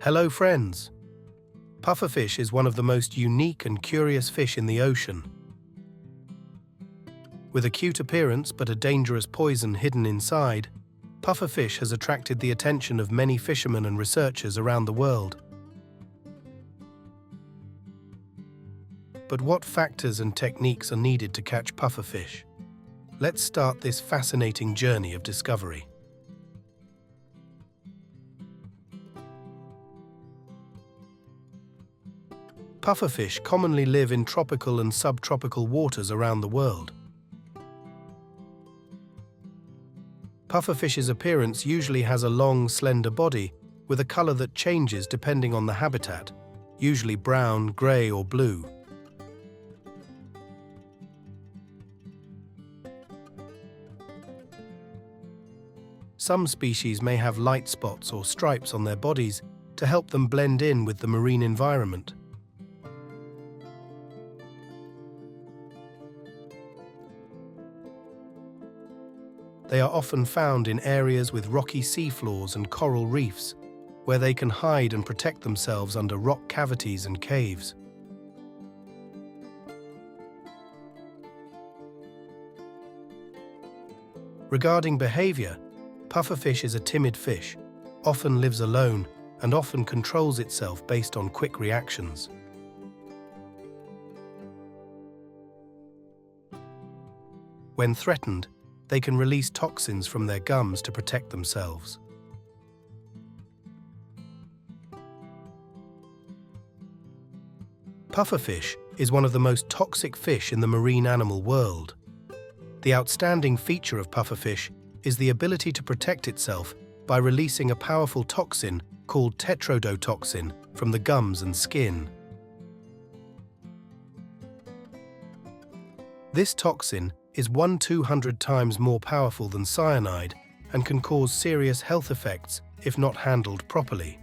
Hello friends! Pufferfish is one of the most unique and curious fish in the ocean. With a cute appearance but a dangerous poison hidden inside, pufferfish has attracted the attention of many fishermen and researchers around the world. But what factors and techniques are needed to catch pufferfish? Let's start this fascinating journey of discovery. Pufferfish commonly live in tropical and subtropical waters around the world. Pufferfish's appearance usually has a long, slender body with a color that changes depending on the habitat, usually brown, gray, or blue. Some species may have light spots or stripes on their bodies to help them blend in with the marine environment. They are often found in areas with rocky seafloors and coral reefs, where they can hide and protect themselves under rock cavities and caves. Regarding behavior, pufferfish is a timid fish, often lives alone, and often controls itself based on quick reactions. When threatened, they can release toxins from their gums to protect themselves. Pufferfish is one of the most toxic fish in the marine animal world. The outstanding feature of pufferfish is the ability to protect itself by releasing a powerful toxin called tetrodotoxin from the gums and skin. This toxin is 100-200 times more powerful than cyanide and can cause serious health effects if not handled properly.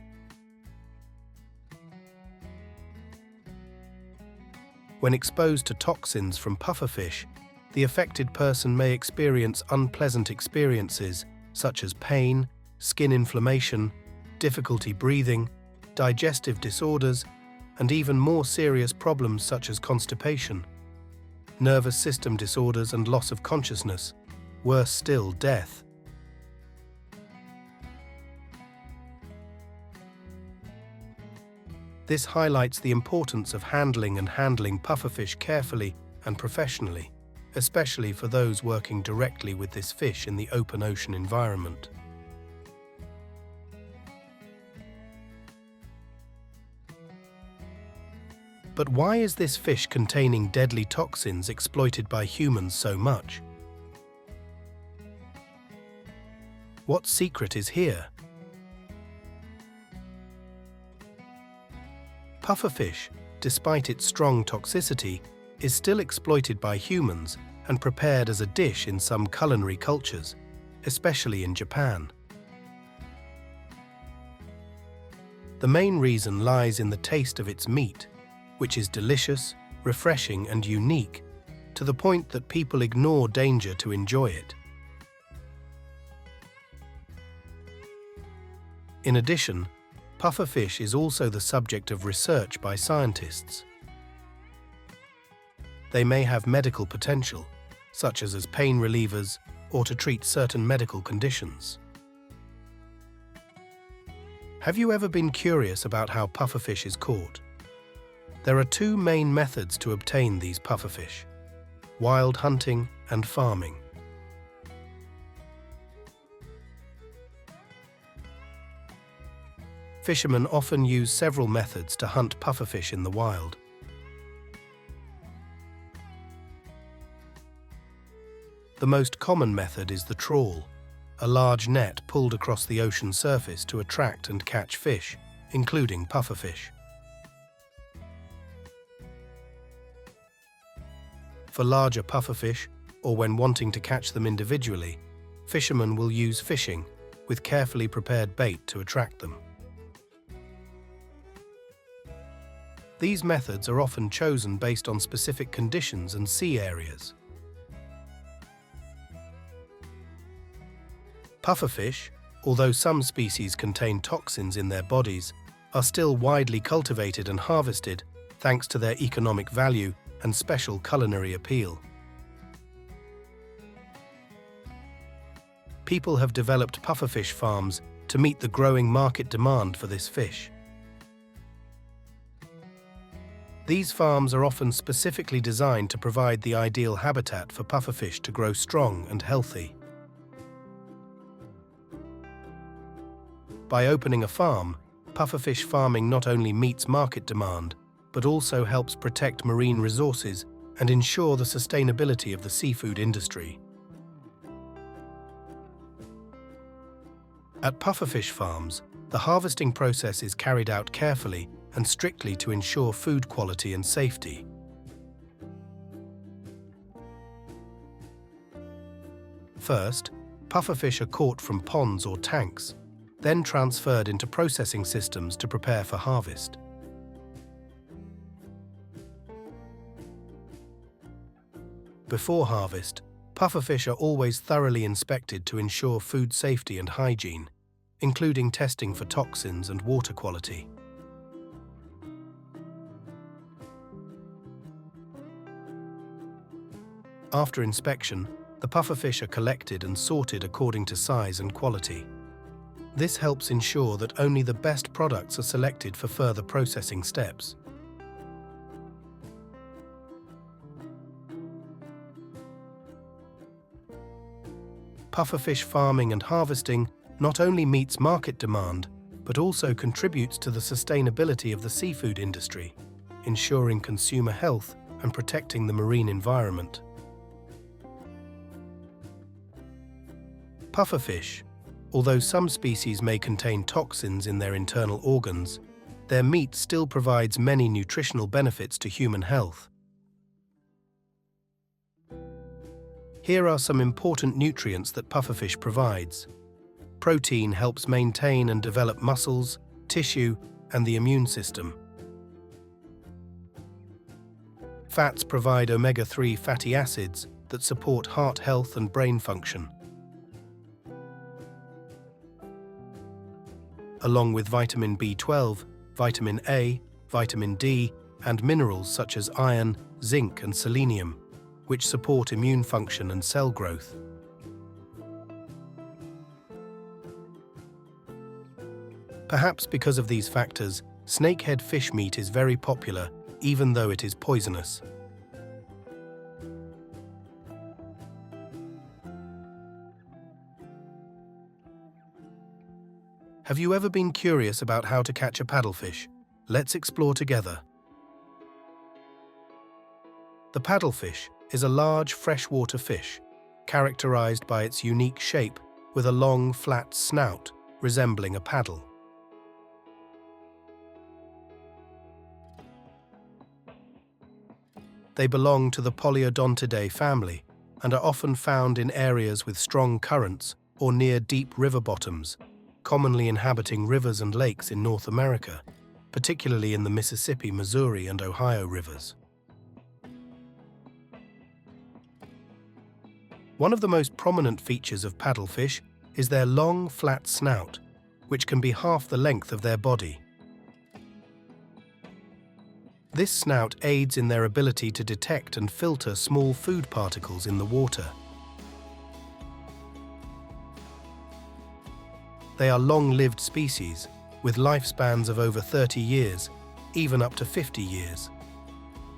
When exposed to toxins from pufferfish, the affected person may experience unpleasant experiences such as pain, skin inflammation, difficulty breathing, digestive disorders, and even more serious problems such as constipation, nervous system disorders and loss of consciousness, worse still, death. This highlights the importance of handling pufferfish carefully and professionally, especially for those working directly with this fish in the open ocean environment. But why is this fish containing deadly toxins exploited by humans so much? What secret is here? Pufferfish, despite its strong toxicity, is still exploited by humans and prepared as a dish in some culinary cultures, especially in Japan. The main reason lies in the taste of its meat, which is delicious, refreshing, and unique, to the point that people ignore danger to enjoy it. In addition, pufferfish is also the subject of research by scientists. They may have medical potential, such as pain relievers or to treat certain medical conditions. Have you ever been curious about how pufferfish is caught? There are two main methods to obtain these pufferfish: wild hunting and farming. Fishermen often use several methods to hunt pufferfish in the wild. The most common method is the trawl, a large net pulled across the ocean surface to attract and catch fish, including pufferfish. For larger pufferfish, or when wanting to catch them individually, fishermen will use fishing with carefully prepared bait to attract them. These methods are often chosen based on specific conditions and sea areas. Pufferfish, although some species contain toxins in their bodies, are still widely cultivated and harvested thanks to their economic value and special culinary appeal. People have developed pufferfish farms to meet the growing market demand for this fish. These farms are often specifically designed to provide the ideal habitat for pufferfish to grow strong and healthy. By opening a farm, pufferfish farming not only meets market demand, but also helps protect marine resources and ensure the sustainability of the seafood industry. At pufferfish farms, the harvesting process is carried out carefully and strictly to ensure food quality and safety. First, pufferfish are caught from ponds or tanks, then transferred into processing systems to prepare for harvest. Before harvest, pufferfish are always thoroughly inspected to ensure food safety and hygiene, including testing for toxins and water quality. After inspection, the pufferfish are collected and sorted according to size and quality. This helps ensure that only the best products are selected for further processing steps. Pufferfish farming and harvesting not only meets market demand, but also contributes to the sustainability of the seafood industry, ensuring consumer health and protecting the marine environment. Pufferfish, although some species may contain toxins in their internal organs, their meat still provides many nutritional benefits to human health. Here are some important nutrients that pufferfish provides. Protein helps maintain and develop muscles, tissue, and the immune system. Fats provide omega-3 fatty acids that support heart health and brain function. Along with vitamin B12, vitamin A, vitamin D, and minerals such as iron, zinc, and selenium, which support immune function and cell growth. Perhaps because of these factors, snakehead fish meat is very popular, even though it is poisonous. Have you ever been curious about how to catch a paddlefish? Let's explore together. The paddlefish is a large freshwater fish, characterized by its unique shape with a long, flat snout resembling a paddle. They belong to the Polyodontidae family and are often found in areas with strong currents or near deep river bottoms, commonly inhabiting rivers and lakes in North America, particularly in the Mississippi, Missouri, and Ohio rivers. One of the most prominent features of paddlefish is their long, flat snout, which can be half the length of their body. This snout aids in their ability to detect and filter small food particles in the water. They are long-lived species, with lifespans of over 30 years, even up to 50 years.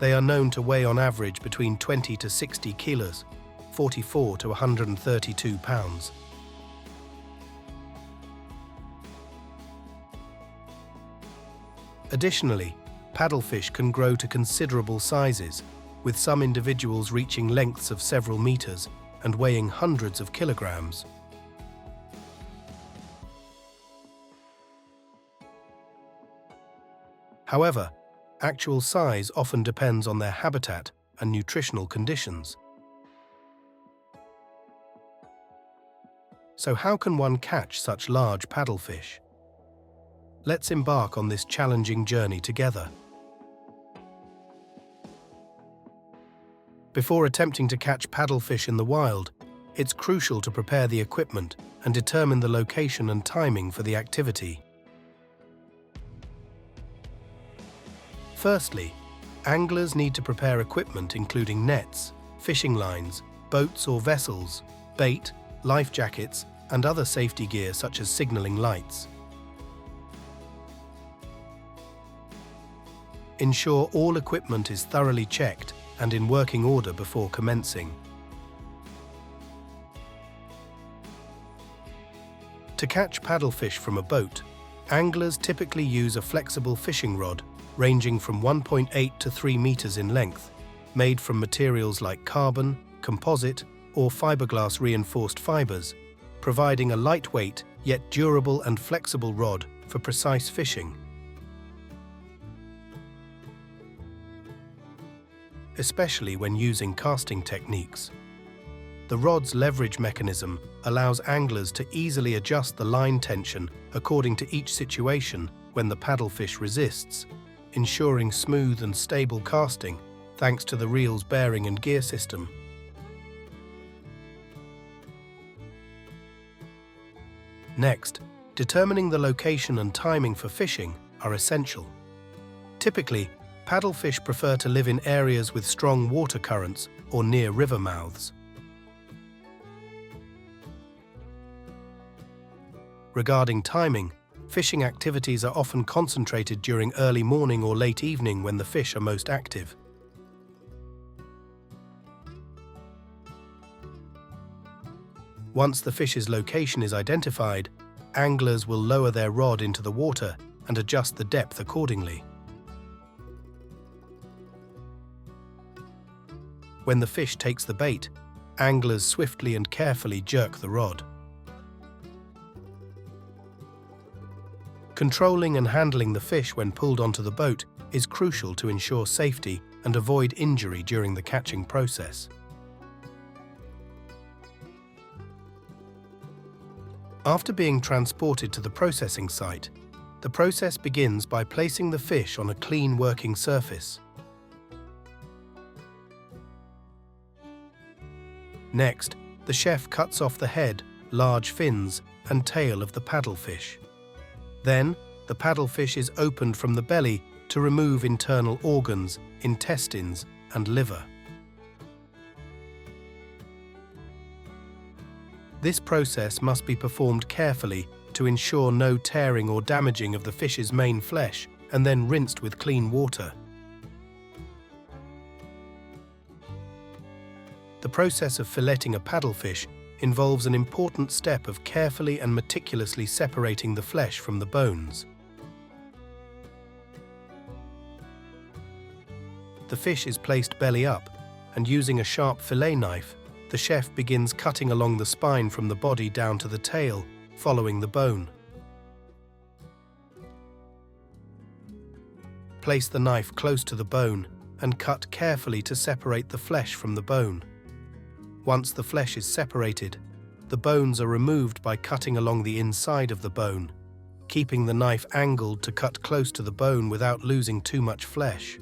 They are known to weigh on average between 20 to 60 kilos, 44 to 132 pounds. Additionally, paddlefish can grow to considerable sizes, with some individuals reaching lengths of several meters and weighing hundreds of kilograms. However, actual size often depends on their habitat and nutritional conditions. So how can one catch such large paddlefish? Let's embark on this challenging journey together. Before attempting to catch paddlefish in the wild, it's crucial to prepare the equipment and determine the location and timing for the activity. Firstly, anglers need to prepare equipment including nets, fishing lines, boats or vessels, bait, life jackets, and other safety gear such as signaling lights. Ensure all equipment is thoroughly checked and in working order before commencing. To catch paddlefish from a boat, anglers typically use a flexible fishing rod ranging from 1.8 to 3 meters in length, made from materials like carbon, composite, or fiberglass reinforced fibers, providing a lightweight yet durable and flexible rod for precise fishing. Especially when using casting techniques. The rod's leverage mechanism allows anglers to easily adjust the line tension according to each situation when the paddlefish resists, ensuring smooth and stable casting thanks to the reel's bearing and gear system. Next, determining the location and timing for fishing are essential. Typically, paddlefish prefer to live in areas with strong water currents or near river mouths. Regarding timing, fishing activities are often concentrated during early morning or late evening when the fish are most active. Once the fish's location is identified, anglers will lower their rod into the water and adjust the depth accordingly. When the fish takes the bait, anglers swiftly and carefully jerk the rod. Controlling and handling the fish when pulled onto the boat is crucial to ensure safety and avoid injury during the catching process. After being transported to the processing site, the process begins by placing the fish on a clean working surface. Next, the chef cuts off the head, large fins, and tail of the paddlefish. Then, the paddlefish is opened from the belly to remove internal organs, intestines, and liver. This process must be performed carefully to ensure no tearing or damaging of the fish's main flesh, and then rinsed with clean water. The process of filleting a paddlefish involves an important step of carefully and meticulously separating the flesh from the bones. The fish is placed belly up, and using a sharp fillet knife, the chef begins cutting along the spine from the body down to the tail, following the bone. Place the knife close to the bone and cut carefully to separate the flesh from the bone. Once the flesh is separated, the bones are removed by cutting along the inside of the bone, keeping the knife angled to cut close to the bone without losing too much flesh.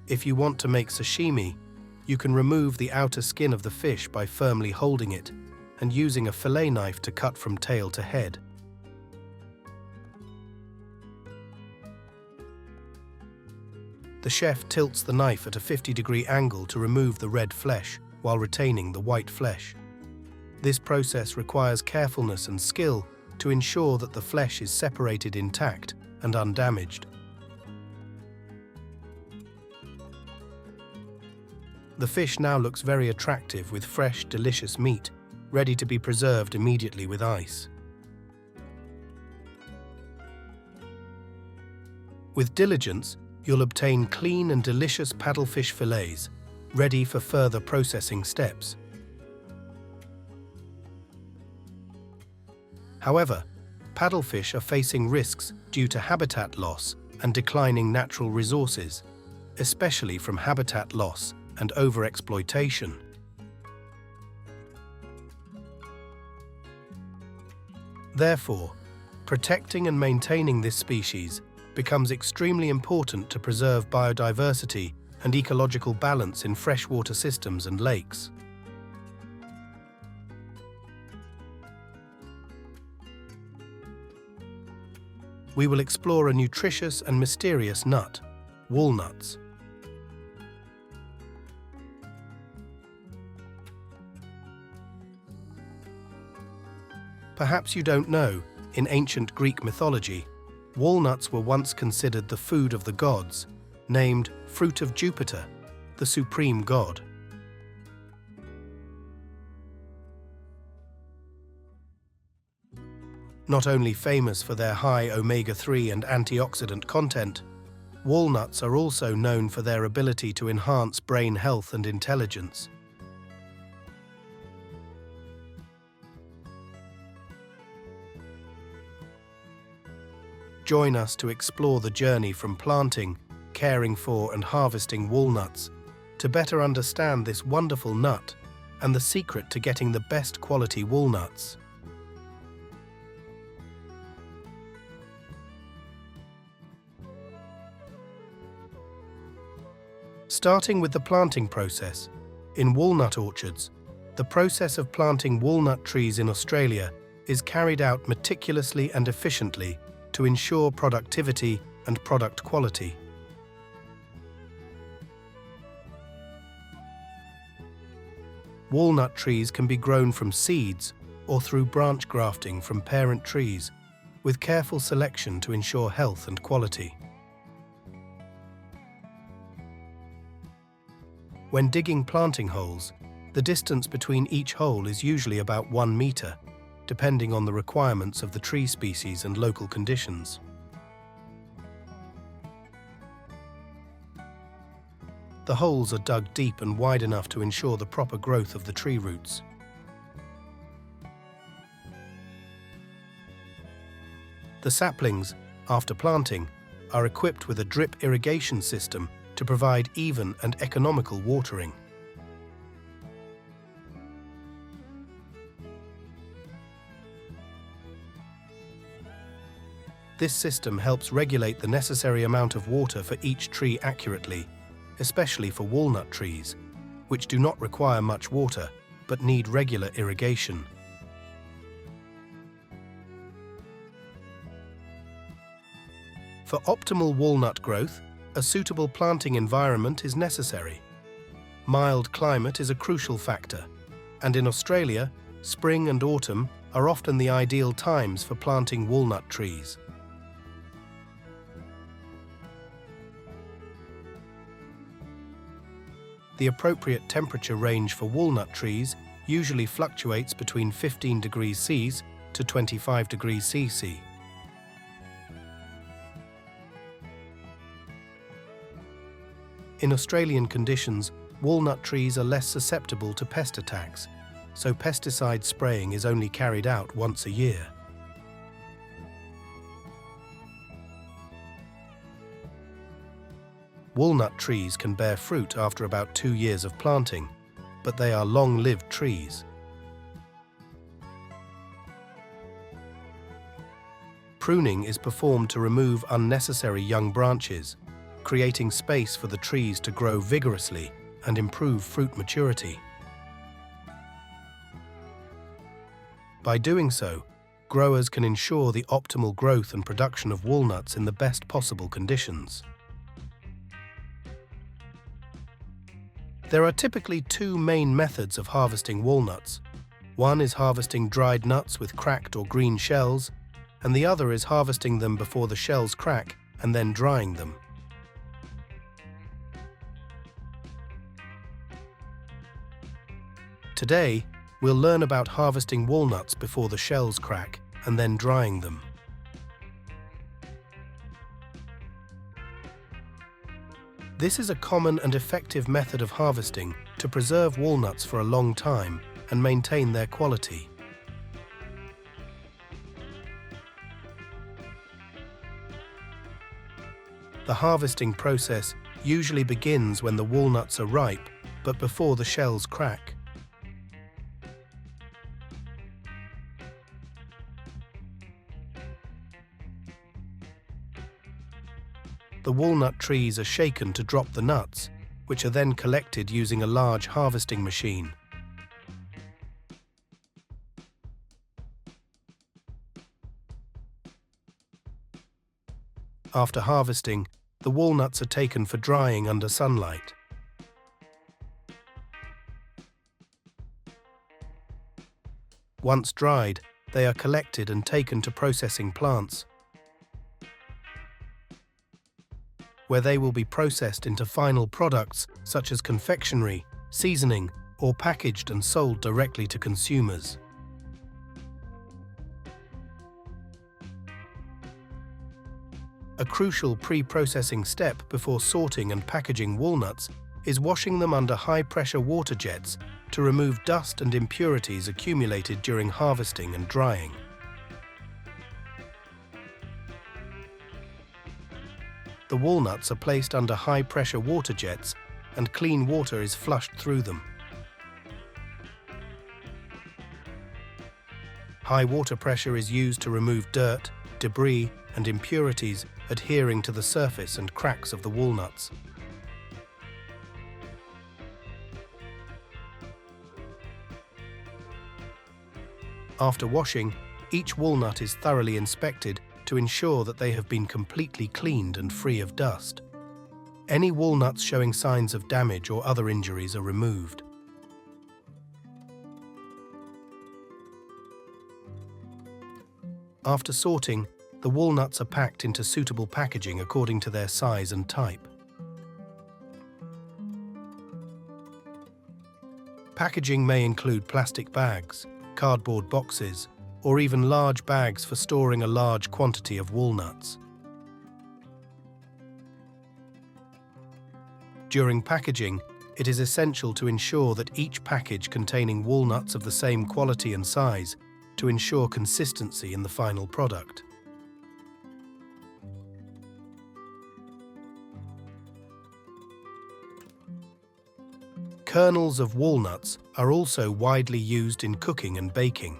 If you want to make sashimi, you can remove the outer skin of the fish by firmly holding it and using a fillet knife to cut from tail to head. The chef tilts the knife at a 50-degree angle to remove the red flesh while retaining the white flesh. This process requires carefulness and skill to ensure that the flesh is separated intact and undamaged. The fish now looks very attractive with fresh, delicious meat, ready to be preserved immediately with ice. With diligence, you'll obtain clean and delicious paddlefish fillets, ready for further processing steps. However, paddlefish are facing risks due to habitat loss and declining natural resources, especially from habitat loss and overexploitation. Therefore, protecting and maintaining this species becomes extremely important to preserve biodiversity and ecological balance in freshwater systems and lakes. we will explore a nutritious and mysterious nut, walnuts. Perhaps you don't know, in ancient Greek mythology, walnuts were once considered the food of the gods, named fruit of Jupiter, the supreme god. Not only famous for their high omega-3 and antioxidant content, walnuts are also known for their ability to enhance brain health and intelligence. Join us to explore the journey from planting, caring for and harvesting walnuts to better understand this wonderful nut and the secret to getting the best quality walnuts. Starting with the planting process, in walnut orchards, the process of planting walnut trees in Australia is carried out meticulously and efficiently to ensure productivity and product quality. Walnut trees can be grown from seeds or through branch grafting from parent trees, with careful selection to ensure health and quality. When digging planting holes, the distance between each hole is usually about 1 meter, depending on the requirements of the tree species and local conditions. The holes are dug deep and wide enough to ensure the proper growth of the tree roots. The saplings, after planting, are equipped with a drip irrigation system to provide even and economical watering. This system helps regulate the necessary amount of water for each tree accurately, especially for walnut trees, which do not require much water but need regular irrigation. For optimal walnut growth, a suitable planting environment is necessary. Mild climate is a crucial factor, and in Australia, spring and autumn are often the ideal times for planting walnut trees. The appropriate temperature range for walnut trees usually fluctuates between 15 degrees C to 25 degrees C. In Australian conditions, walnut trees are less susceptible to pest attacks, so pesticide spraying is only carried out once a year. Walnut trees can bear fruit after about 2 years of planting, but they are long-lived trees. Pruning is performed to remove unnecessary young branches, creating space for the trees to grow vigorously and improve fruit maturity. By doing so, growers can ensure the optimal growth and production of walnuts in the best possible conditions. There are typically 2 main methods of harvesting walnuts. One is harvesting dried nuts with cracked or green shells, and the other is harvesting them before the shells crack and then drying them. Today, we'll learn about harvesting walnuts before the shells crack and then drying them. This is a common and effective method of harvesting to preserve walnuts for a long time and maintain their quality. The harvesting process usually begins when the walnuts are ripe, but before the shells crack. The walnut trees are shaken to drop the nuts, which are then collected using a large harvesting machine. After harvesting, the walnuts are taken for drying under sunlight. Once dried, they are collected and taken to processing plants, where they will be processed into final products such as confectionery, seasoning, or packaged and sold directly to consumers. A crucial pre-processing step before sorting and packaging walnuts is washing them under high-pressure water jets to remove dust and impurities accumulated during harvesting and drying. The walnuts are placed under high-pressure water jets and clean water is flushed through them. High water pressure is used to remove dirt, debris, and impurities adhering to the surface and cracks of the walnuts. After washing, each walnut is thoroughly inspected to ensure that they have been completely cleaned and free of dust. Any walnuts showing signs of damage or other injuries are removed. After sorting, the walnuts are packed into suitable packaging according to their size and type. Packaging may include plastic bags, cardboard boxes, or even large bags for storing a large quantity of walnuts. During packaging, it is essential to ensure that each package containing walnuts of the same quality and size to ensure consistency in the final product. Kernels of walnuts are also widely used in cooking and baking.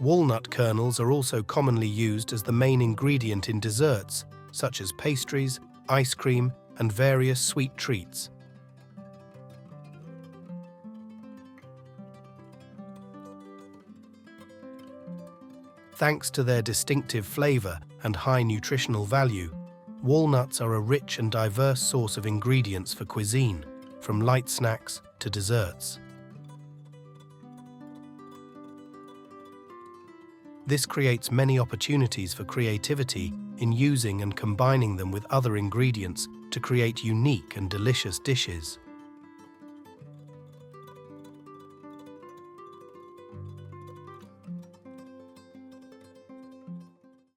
Walnut kernels are also commonly used as the main ingredient in desserts, such as pastries, ice cream, and various sweet treats. Thanks to their distinctive flavor and high nutritional value, walnuts are a rich and diverse source of ingredients for cuisine, from light snacks to desserts. This creates many opportunities for creativity in using and combining them with other ingredients to create unique and delicious dishes.